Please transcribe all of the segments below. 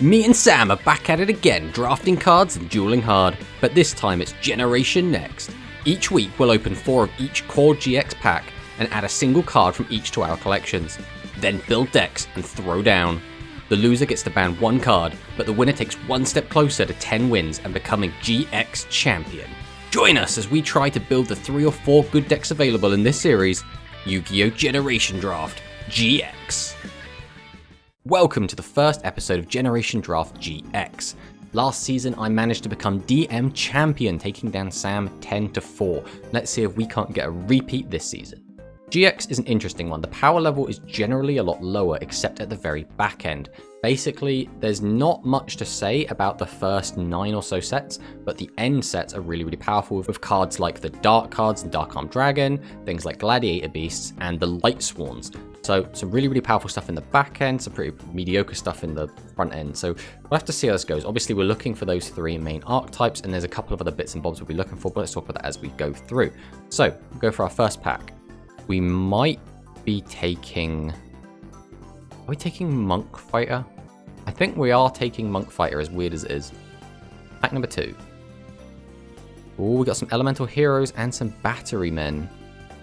Me and Sam are back at it again, drafting cards and dueling hard, but this time it's Generation Next. Each week we'll open 4 of each core GX pack and add a single card from each to our collections. Then build decks and throw down. The loser gets to ban 1 card, but the winner takes 1 step closer to 10 wins and becoming GX champion. Join us as we try to build the 3 or 4 good decks available in this series, Yu-Gi-Oh! Generation Draft GX. Welcome to the first episode of Generation Draft GX. Last season I managed to become DM champion, taking down Sam 10-4. Let's see if we can't get a repeat this season. GX is an interesting one. The power level is generally a lot lower, except at the very back end. Basically, there's not much to say about the first 9 or so sets, but the end sets are really powerful with cards like the Dark cards and Dark Armed Dragon, things like Gladiator Beasts, and the Light Swans. So some really powerful stuff in the back end, some pretty mediocre stuff in the front end. So we'll have to see how this goes. Obviously, we're looking for those 3 main archetypes, and there's a couple of other bits and bobs we'll be looking for, but let's talk about that as we go through. So we'll go for our first pack. We might be taking... Are we taking Monk Fighter? I think we are taking Monk Fighter, as weird as it is. Pack number 2. Oh, we got some Elemental Heroes and some Battery Men.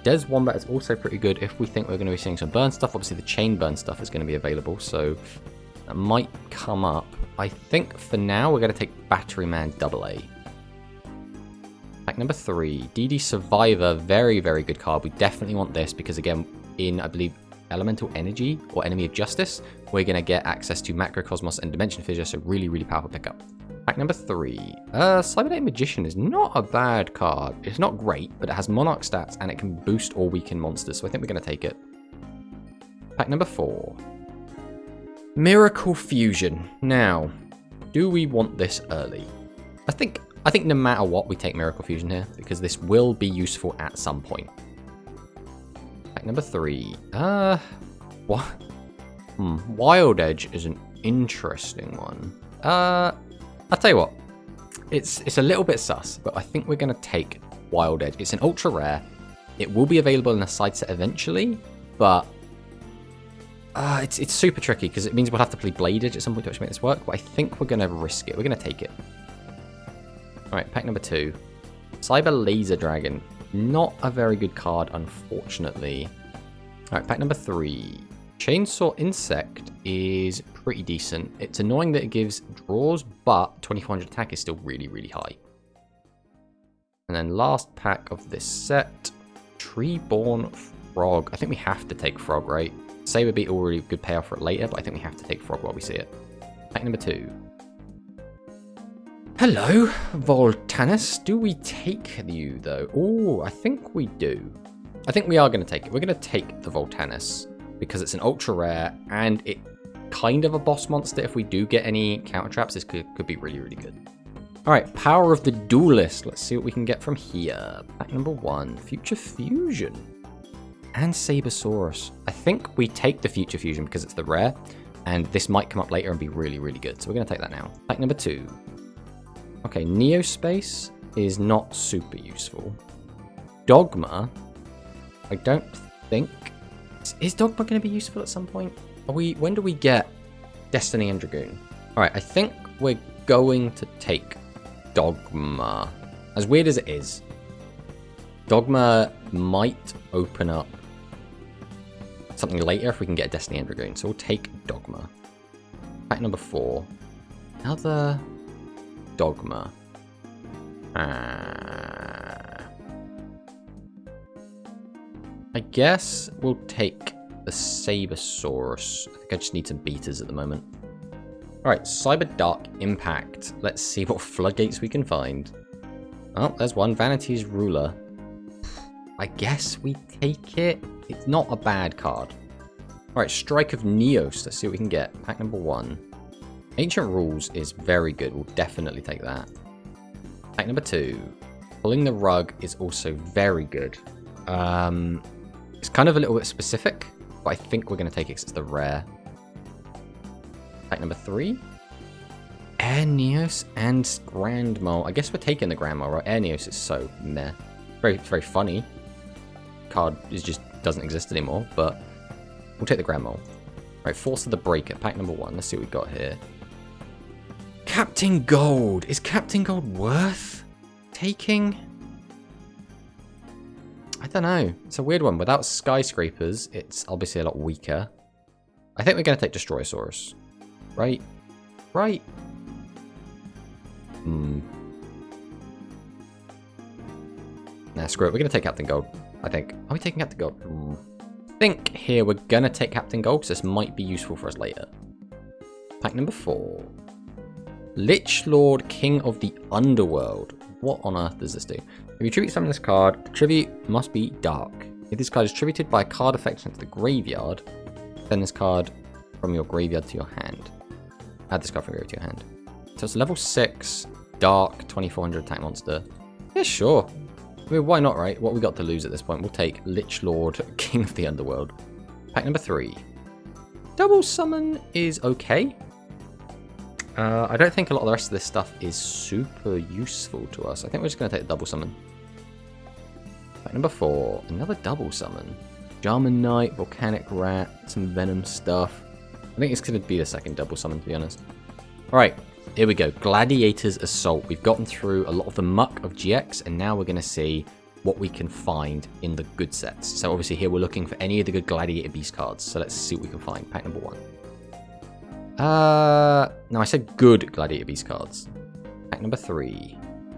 Des Wombat is also pretty good if we think we're going to be seeing some burn stuff. Obviously, the chain burn stuff is going to be available, so that might come up. I think for now, we're going to take Battery Man AA. Pack number 3, DD Survivor, very good card. We definitely want this because, again, in, I believe, Elemental Energy or Enemy of Justice, we're going to get access to Macrocosmos and Dimension Fissure, so really powerful pickup. Pack number 3, Cybernetic Magician is not a bad card. It's not great, but it has Monarch stats and it can boost or weaken monsters, so I think we're going to take it. Pack number 4, Miracle Fusion. Now, do we want this early? I think no matter what, we take Miracle Fusion here, because this will be useful at some point. Pack number 3, what? Wild Edge is an interesting one. I'll tell you what, it's a little bit sus, but I think we're going to take Wild Edge. It's an ultra rare. It will be available in a side set eventually, but it's super tricky because it means we'll have to play Blade Edge at some point to actually make this work, but I think we're going to risk it. We're going to take it. Alright, pack number 2. Cyber Laser Dragon. Not a very good card, unfortunately. Alright, pack number 3. Chainsaw Insect is pretty decent. It's annoying that it gives draws, but 2400 attack is still really high. And then last pack of this set, Treeborn Frog. I think we have to take Frog, right? Saber Beetle, really good payoff for it later, but I think we have to take Frog while we see it. Pack number 2. Hello, Voltanus. Do we take you, though? Oh, I think we do. I think we are going to take it. We're going to take the Voltanus, because it's an ultra rare, and it kind of a boss monster. If we do get any counter traps, this could be really good. Alright, Power of the Duelist. Let's see what we can get from here. Pack number 1, Future Fusion. And Sabersaurus. I think we take the Future Fusion because it's the rare, and this might come up later and be really good. So we're going to take that now. Pack number 2. Okay, Neo-Space is not super useful. Dogma, I don't think... Is Dogma going to be useful at some point? When do we get Destiny and Dragoon? Alright, I think we're going to take Dogma. As weird as it is, Dogma might open up something later if we can get Destiny and Dragoon. So we'll take Dogma. Pack number 4. Another Dogma. I guess we'll take the Sabersaurus. I think I just need some beaters at the moment. Alright, Cyber Dark Impact. Let's see what floodgates we can find. Oh, there's one. Vanity's Ruler. I guess we take it. It's not a bad card. Alright, Strike of Neos. Let's see what we can get. Pack number 1. Ancient Rules is very good. We'll definitely take that. Pack number 2. Pulling the Rug is also very good. It's kind of a little bit specific, but I think we're going to take it because it's the rare. Pack number 3. Air Neos and Grand Mole. I guess we're taking the Grand Mole, right? Air Neos is so meh. Very funny. Card just doesn't exist anymore, but we'll take the Grand Mole. Right, Force of the Breaker, pack number 1. Let's see what we've got here. Captain Gold. Is Captain Gold worth taking? I don't know. It's a weird one. Without skyscrapers, it's obviously a lot weaker. I think we're going to take Destroyosaurus. Right? Right? Nah, screw it. We're going to take Captain Gold, I think. Are we taking Captain Gold? I think here we're going to take Captain Gold because this might be useful for us later. Pack number 4. Lich Lord, King of the Underworld. What on earth does this do? If you tribute summon this card, the tribute must be dark. If this card is tributed by a card effect into the graveyard, send this card from your graveyard to your hand. Add this card from your graveyard to your hand. So it's level 6, dark, 2400 attack monster. Yeah, sure. I mean, why not, right? What we got to lose at this point? We'll take Lich Lord, King of the Underworld. Pack number 3. Double summon is okay. I don't think a lot of the rest of this stuff is super useful to us. I think we're just going to take the double summon. Pack number 4. Another double summon. Jarman Knight, Volcanic Rat, some Venom stuff. I think it's going to be the second double summon, to be honest. Alright, here we go. Gladiator's Assault. We've gotten through a lot of the muck of GX, and now we're going to see what we can find in the good sets. So obviously here we're looking for any of the good Gladiator Beast cards. So let's see what we can find. Pack number 1. No, I said good Gladiator Beast cards. Pack number 3.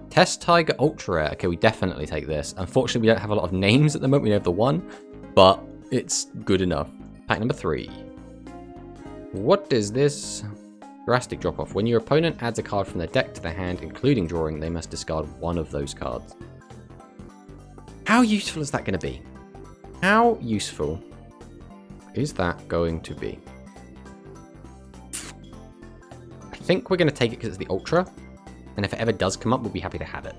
Test Tiger Ultra Rare. Okay, we definitely take this. Unfortunately, we don't have a lot of names at the moment. We have the 1, but it's good enough. Pack number 3. What is this? Drastic drop-off. When your opponent adds a card from their deck to their hand, including drawing, they must discard one of those cards. How useful is that going to be? How useful is that going to be? I think we're going to take it because it's the Ultra, and if it ever does come up, we'll be happy to have it.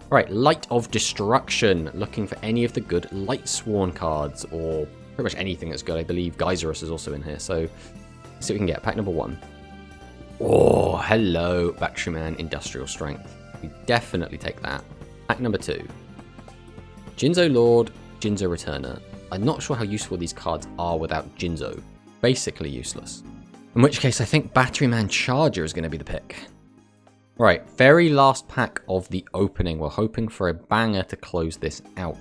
Alright, Light of Destruction. Looking for any of the good Lightsworn cards, or pretty much anything that's good. I believe Geyserus is also in here, so let's see what we can get. Pack number 1. Oh, hello, Batteryman Industrial Strength. We definitely take that. Pack number 2. Jinzo Lord, Jinzo Returner. I'm not sure how useful these cards are without Jinzo. Basically useless. In which case, I think Batteryman Charger is going to be the pick. Right, very last pack of the opening. We're hoping for a banger to close this out.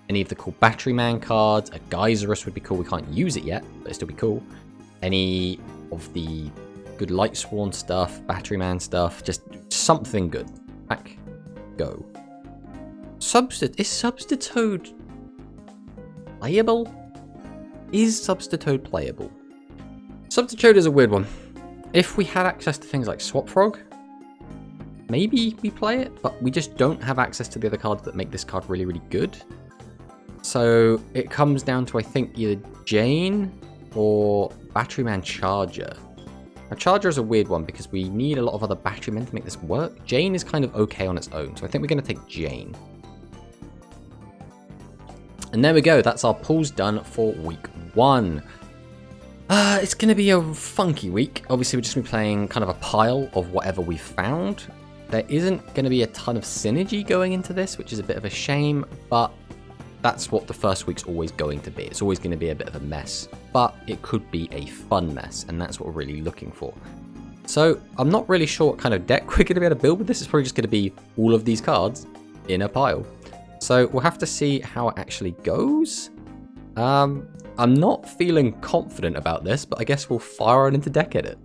Any of the cool Batteryman cards, a Geyserus would be cool. We can't use it yet, but it'd still be cool. Any of the good Lightsworn stuff, Batteryman stuff, just something good. Pack, go. Is Substitute playable? Is Substitute playable? Substitute is a weird one. If we had access to things like Swap Frog, maybe we play it, but we just don't have access to the other cards that make this card really, really good. So it comes down to, I think, either Jane or Batteryman Charger. Now, Charger is a weird one because we need a lot of other Batterymen to make this work. Jane is kind of okay on its own, so I think we're going to take Jane. And there we go. That's our pulls done for week 1. It's going to be a funky week. Obviously, we're just going to be playing kind of a pile of whatever we found. There isn't going to be a ton of synergy going into this, which is a bit of a shame, but that's what the first week's always going to be. It's always going to be a bit of a mess, but it could be a fun mess, and that's what we're really looking for. So I'm not really sure what kind of deck we're going to be able to build with this. It's probably just going to be all of these cards in a pile. So we'll have to see how it actually goes. I'm not feeling confident about this, but I guess we'll fire on into deck edit.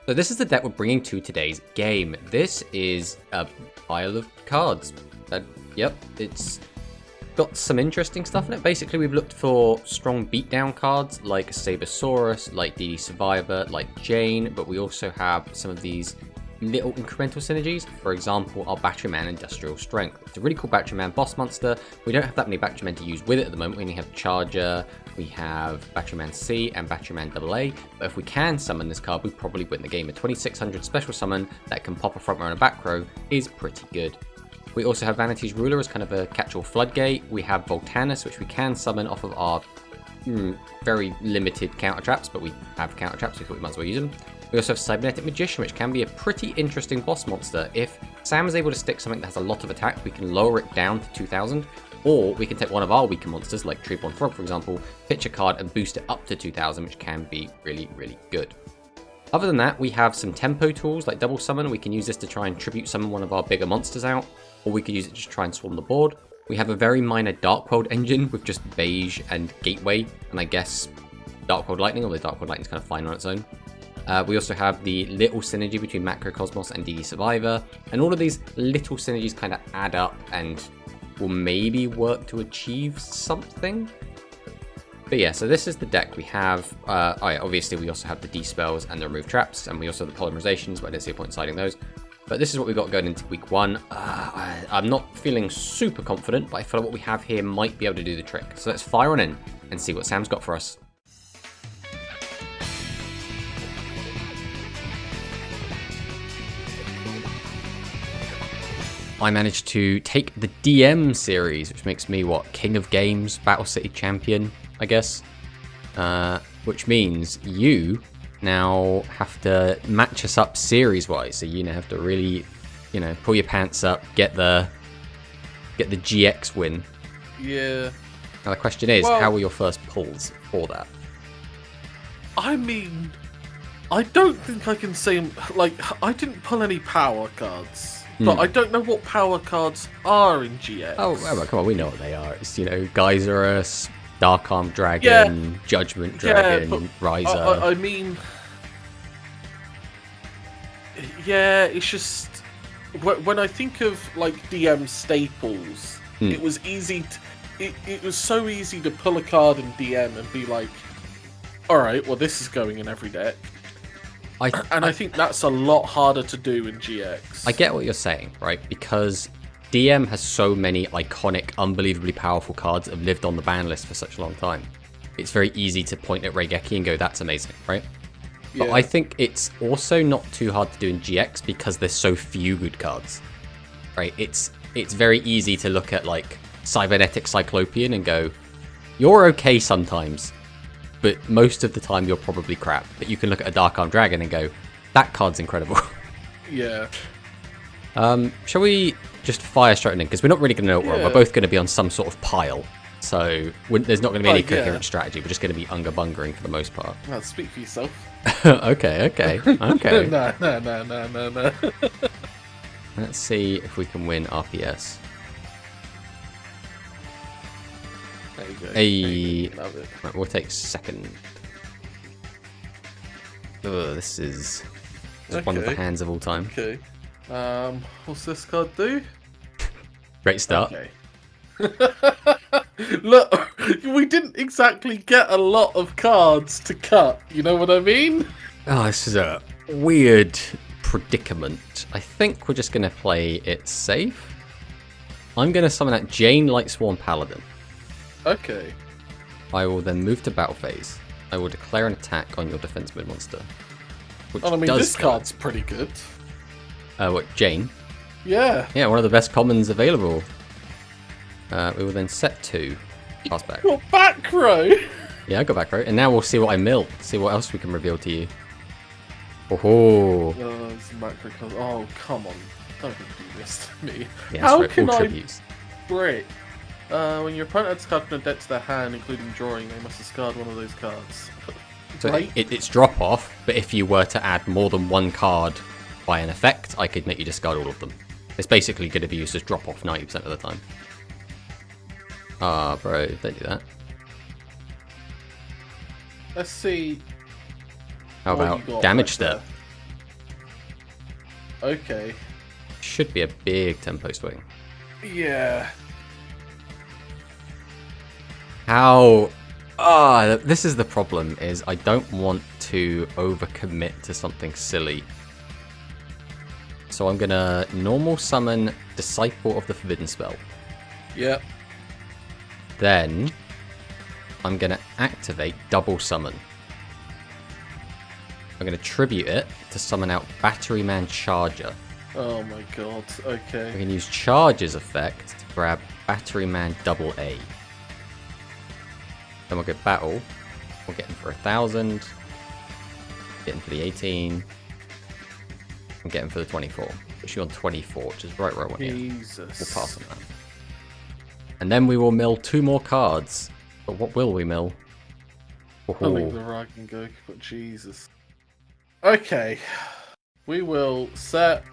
So this is the deck we're bringing to today's game. This is a pile of cards. Yep, it's got some interesting stuff in it. Basically, we've looked for strong beatdown cards like Sabersaurus, like DD Survivor, like Jane, but we also have some of these little incremental synergies. For example, our Batteryman Industrial Strength. It's a really cool Batteryman boss monster. We don't have that many Batterymen to use with it at the moment. We only have Charger, we have Batteryman C and Batteryman AA, but if we can summon this card, we probably win the game. A 2600 special summon that can pop a front row and a back row is pretty good. We also have Vanity's Ruler as kind of a catch-all floodgate. We have Voltanus, which we can summon off of our very limited counter traps, but we have counter traps, so we thought we might as well use them. We also have Cybernetic Magician, which can be a pretty interesting boss monster. If Sam is able to stick something that has a lot of attack, we can lower it down to 2000, or we can take one of our weaker monsters, like Treeborn Frog, for example, pitch a card and boost it up to 2000, which can be really, really good. Other than that, we have some tempo tools like double summon. We can use this to try and tribute summon one of our bigger monsters out, or we could use it to try and swarm the board. We have a very minor Dark World engine with just Beige and Gateway, and I guess Dark World Lightning, although Dark World Lightning is kind of fine on its own. We also have the little synergy between Macrocosmos and DD Survivor, and all of these little synergies kind of add up and will maybe work to achieve something. But yeah, so this is the deck we have. Obviously we also have the D-Spells and the Remove Traps, and we also have the Polymerizations, but I didn't see a point in citing those. But this is what we've got going into week 1. I'm not feeling super confident, but I feel like what we have here might be able to do the trick. So let's fire on in and see what Sam's got for us. I managed to take the DM series, which makes me, what, King of Games, Battle City Champion, I guess. Which means you now have to match us up series-wise. So you now have to really, pull your pants up, get the GX win. Yeah. Now the question is, how were your first pulls for that? I mean, I don't think I can say, I didn't pull any power cards. But I don't know what power cards are in GX. Oh, well, come on, we know what they are. It's, Geyserus, Dark Arm Dragon, Judgment Dragon, Riser. I mean, yeah, it's just, when I think of, DM staples, it was easy, it was so easy to pull a card in DM and be like, alright, well, this is going in every deck. I think that's a lot harder to do in GX. I get what you're saying, right? Because DM has so many iconic, unbelievably powerful cards that have lived on the ban list for such a long time. It's very easy to point at Raigeki and go, that's amazing, right? But I think it's also not too hard to do in GX because there's so few good cards, right? It's very easy to look at, Cybernetic Cyclopean and go, you're okay sometimes, but most of the time you're probably crap. But you can look at a Dark Arm Dragon and go, that card's incredible. Yeah. Shall we just fire straight in? Because we're not really going to know what we're on. We're both going to be on some sort of pile. So there's not going to be any coherent strategy. We're just going to be unga-bungering for the most part. Well, speak for yourself. Okay. No. Let's see if we can win RPS. There you go. Hey. Love it. Right, we'll take second. This is one of the hands of all time. Okay. What's this card do? Great start. Okay. Look, we didn't exactly get a lot of cards to cut. You know what I mean? Oh, this is a weird predicament. I think we're just going to play it safe. I'm going to summon out Jane Lightsworn Paladin. Okay. I will then move to battle phase. I will declare an attack on your defense mid monster. This card's pretty good. What, Jane? Yeah. Yeah, one of the best commons available. We will then set 2. Pass back. Your back row! Yeah, I got back row. And now we'll see what I mill. See what else we can reveal to you. Oh, it's macrocosm. Oh, come on. Don't do this to me. yeah, How can I tributes. break? When your opponent adds a card from a deck to their hand, including drawing, they must discard one of those cards. So Right. it's drop off, but if you were to add more than one card by an effect, I could make you discard all of them. It's basically going to be used as drop off 90% of the time. Ah, bro, don't do that. Let's see. How what you about got damage right step? there. Okay. Should be a big tempo swing. Yeah. How? This is the problem, is I don't want to overcommit to something silly. So I'm going to normal summon Disciple of the Forbidden Spell. Yep. Then I'm going to activate Double Summon. I'm going to tribute it to summon out Batteryman Charger. Oh my god. Okay. We can use Charge's effect to grab Batteryman Double A. Then we'll get Battle. We'll get him for 1,000. Get him for the 18. And get him for the 24. Push you on 24, which is right where I want you. Jesus. We'll pass on that. And then we will mill 2 more cards. But what will we mill? I think the Ragnarok, but Jesus. Okay. We will set.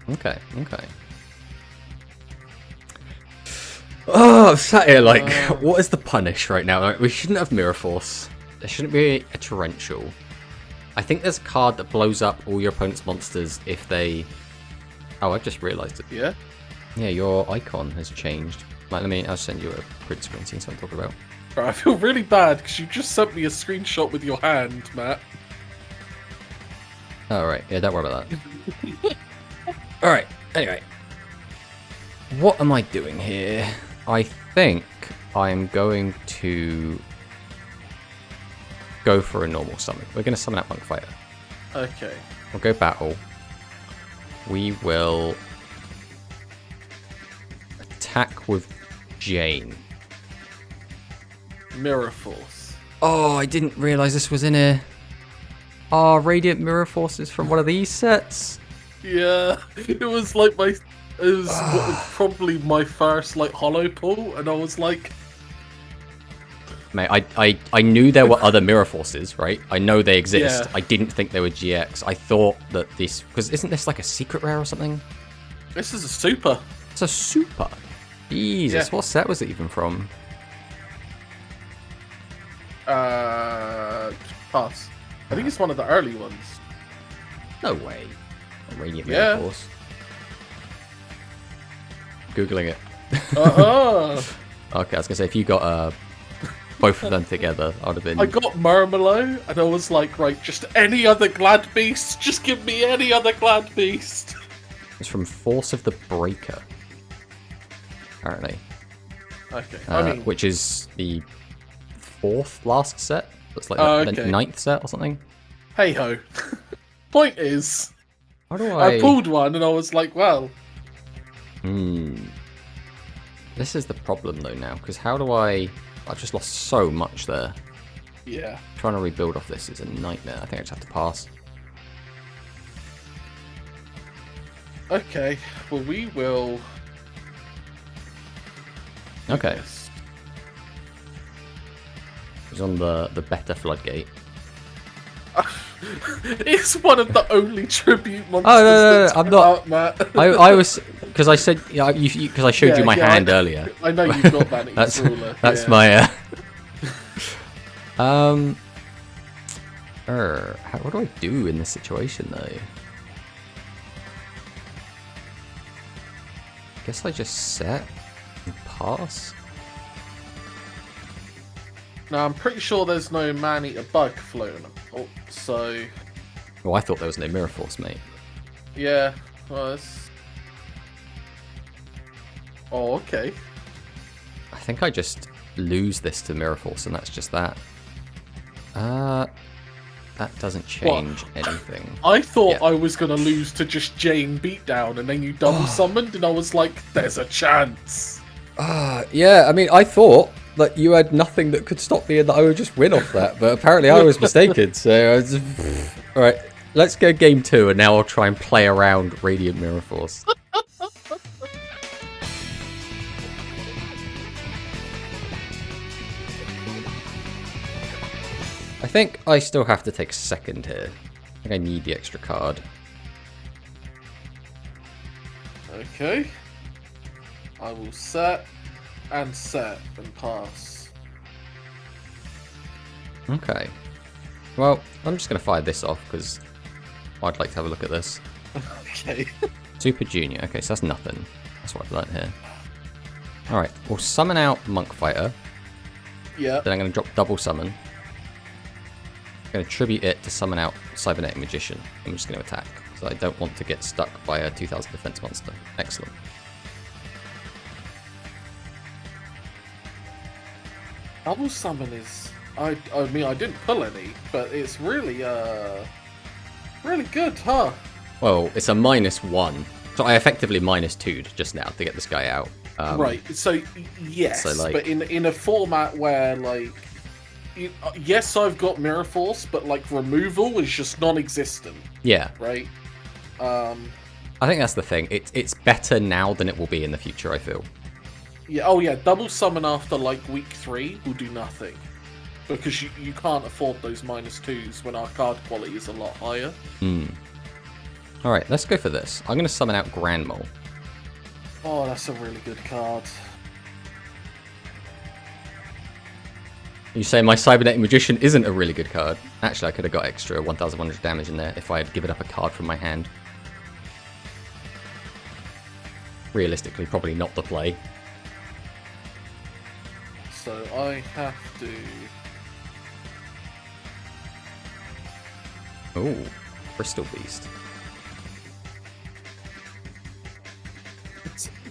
Okay. Oh, I'm sat here like, what is the punish right now? Like, we shouldn't have Mirror Force. There shouldn't be a Torrential. I think there's a card that blows up all your opponent's monsters if they... Oh, I've just realised it. Yeah? Yeah, your icon has changed. Like, I'll send you a print screen, see what I'm talking about. Bro, I feel really bad because you just sent me a screenshot with your hand, Matt. Oh, right. Yeah, don't worry about that. Alright, anyway. What am I doing here? I think I'm going to go for a normal summon. We're going to summon out Monk Fighter. Okay. We'll go battle. We will attack with Jane. Mirror Force. Oh, I didn't realise this was in here. Oh, Radiant Mirror Force is from one of these sets. Yeah, it was like probably my first like hollow pull, and I was like, mate, I knew there were other Mirror Forces, right? I know they exist. Yeah. I didn't think they were GX. I thought that this, because isn't this like a secret rare or something? this is a super. It's a super. Jesus, Yeah. what set was it even from? Pass. I think it's one of the early ones. No way. A Radiant Yeah. Mirror Force. Googling it. Okay, I was gonna say if you got both of them together, I would have been. I got Murmelo, and I was like, right, just any other Glad Beast. Just give me any other Glad Beast. It's from Force of the Breaker. Apparently. Okay. Which is the fourth last set. That's like the okay. ninth set or something. Hey ho. Point is, How do I pulled one, and I was like, well. This is the problem though now, because how do I've just lost so much there. Yeah. Trying to rebuild off this is a nightmare. I think I just have to pass. Okay. Well, we will. Okay. Yes. He's on the better floodgate. It's one of the only tribute monsters. Oh no, that's I'm not. out, Matt. I was because I said because I showed you my hand earlier. I know you've got Vanity's ruler. That's yeah. my. What do I do in this situation though? Guess I just set and pass. Now I'm pretty sure there's no man-eater bug floating about, so Well, I thought there was no Mirror Force, mate. yeah. Well, it's... Oh, okay. I think I just lose this to Mirror Force, and that's just that. That doesn't change anything. I thought I was gonna lose to just Jane Beatdown, and then you double summoned, and I was like, "There's a chance." Yeah. I mean, I thought that you had nothing that could stop me, and that I would just win off that. But apparently, I was mistaken. So, all right, let's go game 2, and now I'll try and play around Radiant Mirror Force. I think I still have to take second here. I think I need the extra card. Okay. I will set and pass. Okay. Well, I'm just going to fire this off because I'd like to have a look at this. Okay. Super Junior. Okay, so that's nothing. That's what I've learned here. Alright, we'll summon out Monk Fighter. Yeah. Then I'm going to drop double summon. I'm going to tribute it to summon out Cybernetic Magician. I'm just going to attack, because I don't want to get stuck by a 2000 defense monster. Excellent. Double summon is... I mean, I didn't pull any, but it's really, really good, huh? Well, it's a -1. So I effectively -2'd just now to get this guy out. Right, so, yes, so, like... but in a format where, like... yes, I've got Mirror Force, but, like, removal is just non-existent. Yeah. Right? I think that's the thing. It's better now than it will be in the future, I feel. Yeah. Oh, yeah. Double summon after like week 3 will do nothing. because you can't afford those -2s when our card quality is a lot higher. Alright, let's go for this. I'm going to summon out Grand Mole. Oh, that's a really good card. You say my Cybernetic Magician isn't a really good card. Actually, I could have got extra 1,100 damage in there if I had given up a card from my hand. Realistically, probably not the play. So I have to... Ooh, Crystal Beast.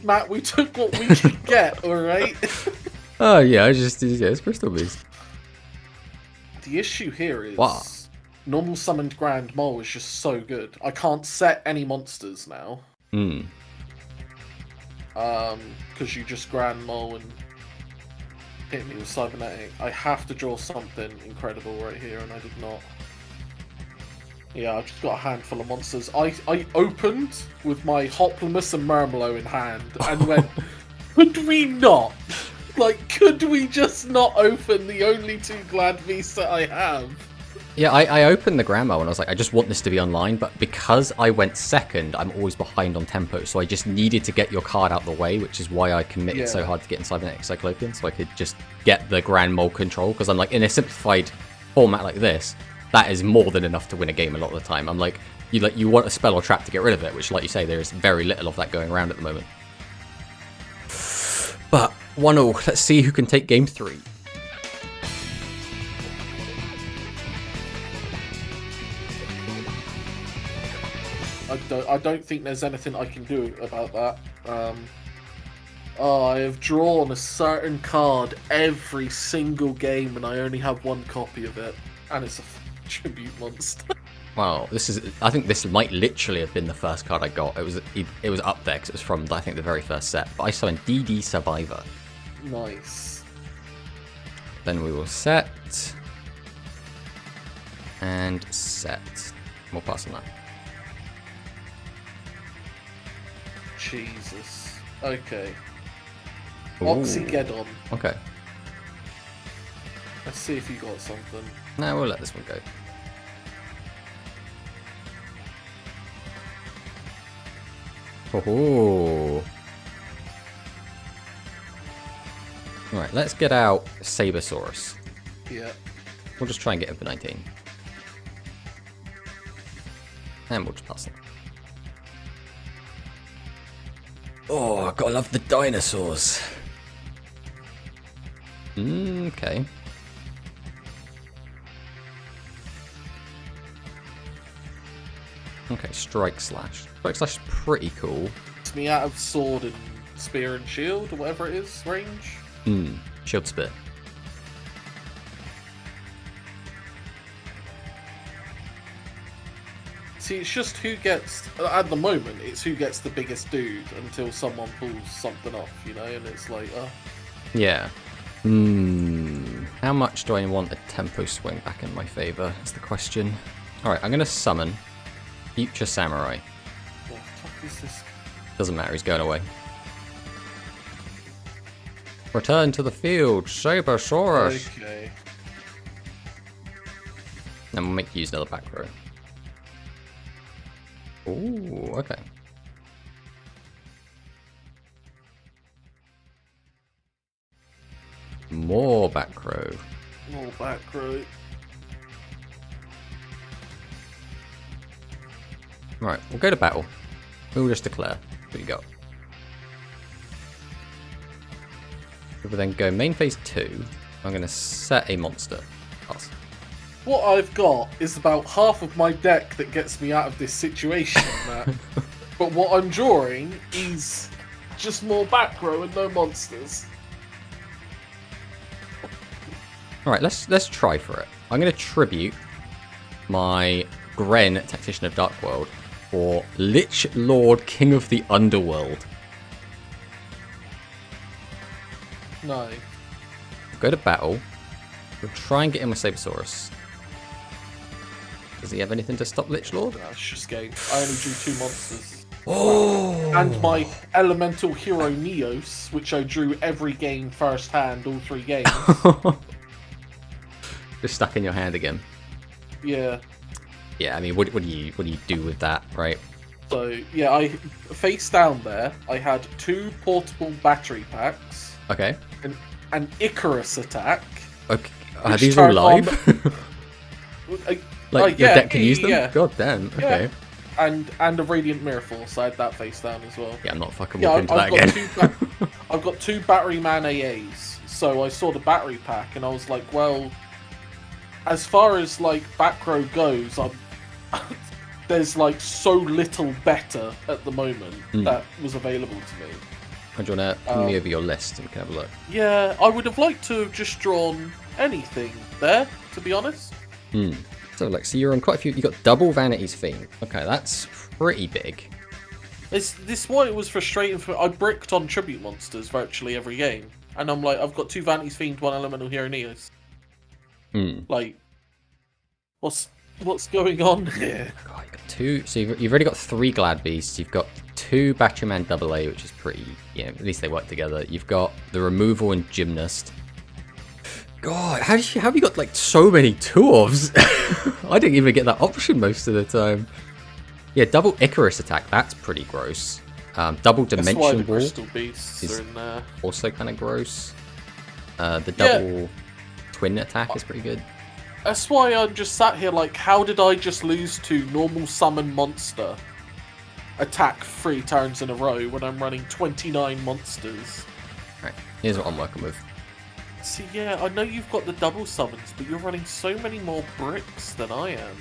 Matt, we took what we could get, alright? Oh yeah, it's Crystal Beast. The issue here is... Wow. Normal summoned Grand Mole is just so good. I can't set any monsters now. Because you just Grand Mole and hit me with Cybernetic. I have to draw something incredible right here, and I did not. Yeah, I've just got a handful of monsters. I opened with my Hoplamus and Murmelo in hand and went, could we not? Like, could we just not open the only 2 Glad Beasts that I have? Yeah, I opened the Grand Mole and I was like, I just want this to be online, but because I went second, I'm always behind on tempo, so I just needed to get your card out the way, which is why I committed so hard to get in Cybernetic Cyclopean, so I could just get the Grand Mole control, because I'm like, in a simplified format like this, that is more than enough to win a game a lot of the time. I'm like, you want a spell or trap to get rid of it, which, like you say, there is very little of that going around at the moment. But 1-0, let's see who can take game 3. I don't think there's anything I can do about that. I have drawn a certain card every single game, and I only have 1 copy of it, and it's a tribute monster. Wow, I think this might literally have been the first card I got. It was up there because it was from, I think, the very first set. But I summoned DD Survivor. Nice. Then we will set and set. We'll pass on that. Jesus. Okay. Ooh. Oxygeddon. Okay. Let's see if you got something. No, we'll let this one go. Oh. Alright, let's get out Sabersaurus. Yeah. We'll just try and get him for 19. And we'll just pass it. Oh, gotta love the dinosaurs. Okay. Okay, Strike Slash. Strike Slash is pretty cool. It's me out of Sword and Spear and Shield, or whatever it is, range. Shield Spear. See, it's just who gets, at the moment, it's who gets the biggest dude until someone pulls something off, you know, and it's like, Yeah. How much do I want a tempo swing back in my favour? That's the question. Alright, I'm going to summon Future Samurai. what the fuck is this? Doesn't matter, he's going away. Return to the field, Sabersaurus! Okay. Then we'll make you use another back row. Ooh, okay. More back row. More back row. Right, we'll go to battle. We'll just declare. What you got? We will then go main phase 2. I'm going to set a monster. Pass. What I've got is about half of my deck that gets me out of this situation, Matt. But what I'm drawing is just more back row and no monsters. Alright, let's try for it. I'm going to tribute my Gren, Tactician of Dark World, for Lich Lord, King of the Underworld. No. We'll go to battle. We'll try and get him with Sabersaurus. Does he have anything to stop Lich Lord? No, it's just game. I only drew 2 monsters. Oh! And my elemental hero Neos, which I drew every game first hand, all 3 games. just stuck in your hand again. Yeah. Yeah, I mean, what do you do with that, right? So yeah, I face down there. I had 2 portable battery packs. Okay. An Icarus attack. Okay. Are these all live? Like your yeah, deck can use them? Yeah. God damn. Okay. Yeah. And a Radiant Mirror Force. I had that face down as well. Yeah, I'm not fucking walking into that again. I've got 2 battery man AAs. So I saw the battery pack and I was like, well, as far as like back row goes, there's like so little better at the moment that was available to me. Do you want to ping me over your list and we can have a look? Yeah, I would have liked to have just drawn anything there, to be honest. So like, so you're on quite a few. You got double Vanity's Fiend. Okay, that's pretty big. This why it was frustrating for me. I bricked on tribute monsters virtually every game, and I'm like, I've got 2 Vanity's Fiend, 1 Elemental Hero Neos. Like, what's going on here? God, you got 2. So you've already got 3 Glad Beasts. You've got 2 Batteryman AA, which is pretty. Yeah, at least they work together. You've got the Removal and Gymnast. God, how have you got like so many 2-ofs? I didn't even get that option most of the time. Yeah, double Icarus attack. That's pretty gross. Double Dimension Ball is also kind of gross. The double Twin attack is pretty good. That's why I'm just sat here like, how did I just lose to normal summon monster attack 3 turns in a row when I'm running 29 monsters? Right, here's what I'm working with. See, yeah, I know you've got the double summons, but you're running so many more bricks than I am.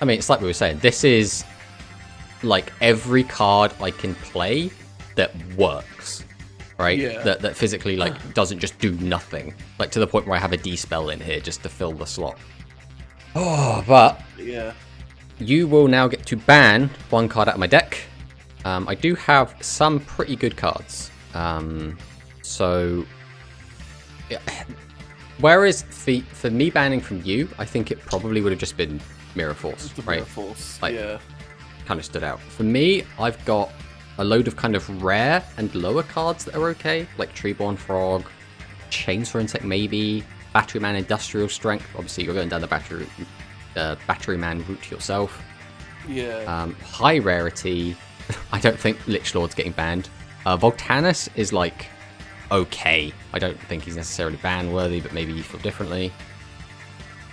I mean, it's like we were saying, this is like every card I can play that works, right? Yeah. That physically like doesn't just do nothing. Like to the point where I have a D-spell in here just to fill the slot. Oh, but yeah, you will now get to ban 1 card out of my deck. I do have some pretty good cards. So... Whereas for me banning from you, I think it probably would have just been Mirror Force, right? Mirror Force, like, yeah. Kind of stood out. For me, I've got a load of kind of rare and lower cards that are okay, like Treeborn Frog, Chainsaw Insect maybe, Batteryman Industrial Strength. Obviously, you're going down the Batteryman route yourself. Yeah. High rarity. I don't think Lich Lord's getting banned. Voltanus is like okay. I don't think he's necessarily ban worthy, but maybe you feel differently.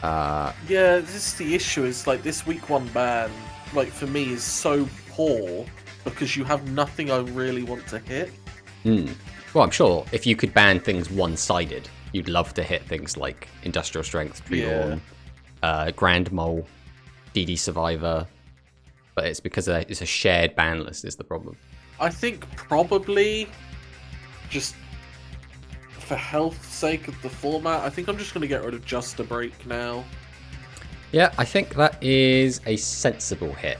Yeah, this is the issue, is like this week 1 ban, like for me, is so poor because you have nothing I really want to hit. Well, I'm sure if you could ban things one-sided, you'd love to hit things like Industrial Strength, Treeborn, Grand Mole, DD Survivor, but it's because it's a shared ban list is the problem. I think probably just for health's sake of the format, I think I'm just going to get rid of Just a Break now. Yeah, I think that is a sensible hit,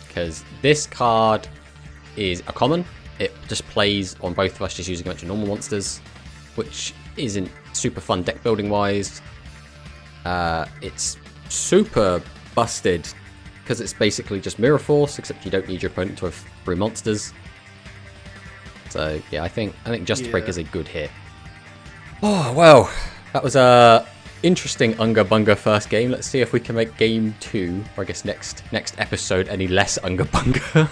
because this card is a common. It just plays on both of us just using a bunch of normal monsters, which isn't super fun deck building wise. It's super busted because it's basically just Mirror Force, except you don't need your opponent to have 3 monsters. So yeah, I think Just a Break is a good hit. Oh well, that was a interesting Unga Bunga first game. Let's see if we can make game 2, or I guess next episode, any less Unga Bunga.